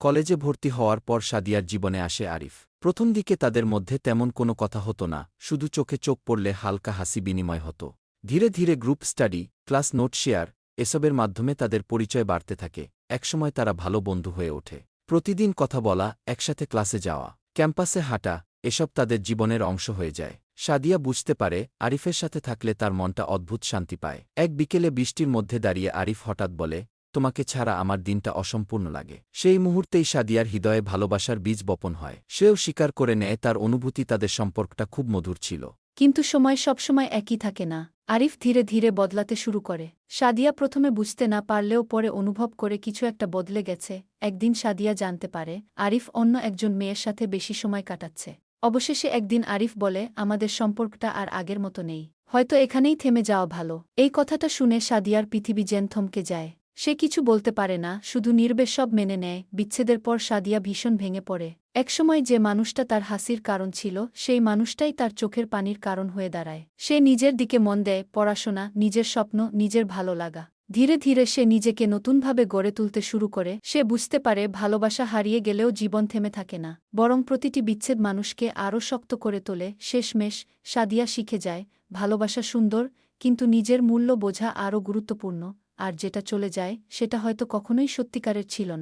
কলেজে ভর্তি হওয়ার পর সাদিয়ার জীবনে আসে আরিফ। প্রথম দিকে তাদের মধ্যে তেমন কোনো কথা হতো না, শুধু চোখে চোখ পড়লে হালকা হাসি বিনিময় হতো। ধীরে ধীরে group study, class note share, এসবের মাধ্যমে তাদের পরিচয় বাড়তে থাকে। একসময় তারা ভালো বন্ধু হয়ে ওঠে। প্রতিদিন কথা বলা, একসাথে ক্লাসে যাওয়া, ক্যাম্পাসে হাঁটা, এসব তাদের জীবনের অংশ হয়ে যায়। সাদিয়া বুঝতে পারে আরিফের সাথে থাকলে তার মনটা অদ্ভুত শান্তি পায়। এক বিকেলে বৃষ্টির মধ্যে দাঁড়িয়ে আরিফ হঠাৎ বলে, তোমাকে ছাড়া আমার দিনটা অসম্পূর্ণ লাগে। সেই মুহূর্তেই সাদিয়ার হৃদয়ে ভালোবাসার বীজ বপন হয়। সেও স্বীকার করে নেয় তার অনুভূতি, তাদের সম্পর্কটা খুব মধুর ছিল। কিন্তু সময় সবসময় একই থাকে না। আরিফ ধীরে ধীরে বদলাতে শুরু করে। সাদিয়া প্রথমে বুঝতে না পারলেও পরে অনুভব করে কিছু একটা বদলে গেছে। একদিন সাদিয়া জানতে পারে আরিফ অন্য একজন মেয়ের সাথে বেশি সময় কাটাচ্ছে। অবশেষে একদিন আরিফ বলে, আমাদের সম্পর্কটা আর আগের মতো নেই, হয়তো এখানেই থেমে যাওয়া ভালো। এই কথাটা শুনে সাদিয়ার পৃথিবী যেন থমকে যায়। সে কিছু বলতে পারে না, শুধু নীরবে সব মেনে নেয়। বিচ্ছেদের পর সাদিয়া ভীষণ ভেঙে পড়ে। একসময় যে মানুষটা তার হাসির কারণ ছিল, সেই মানুষটাই তার চোখের পানির কারণ হয়ে দাঁড়ায়। সে নিজের দিকে মন দেয়, পড়াশোনা, নিজের স্বপ্ন, নিজের ভালো লাগা। ধীরে ধীরে সে নিজেকে নতুনভাবে গড়ে তুলতে শুরু করে। সে বুঝতে পারে ভালোবাসা হারিয়ে গেলেও জীবন থেমে থাকে না, বরং প্রতিটি বিচ্ছেদ মানুষকে আরও শক্ত করে তোলে। শেষমেশ সাদিয়া শিখে যায় ভালোবাসা সুন্দর, কিন্তু নিজের মূল্য বোঝা আরও গুরুত্বপূর্ণ। আর যেটা চলে যায় সেটা হয়তো কখনোই সত্যিকারের ছিল না।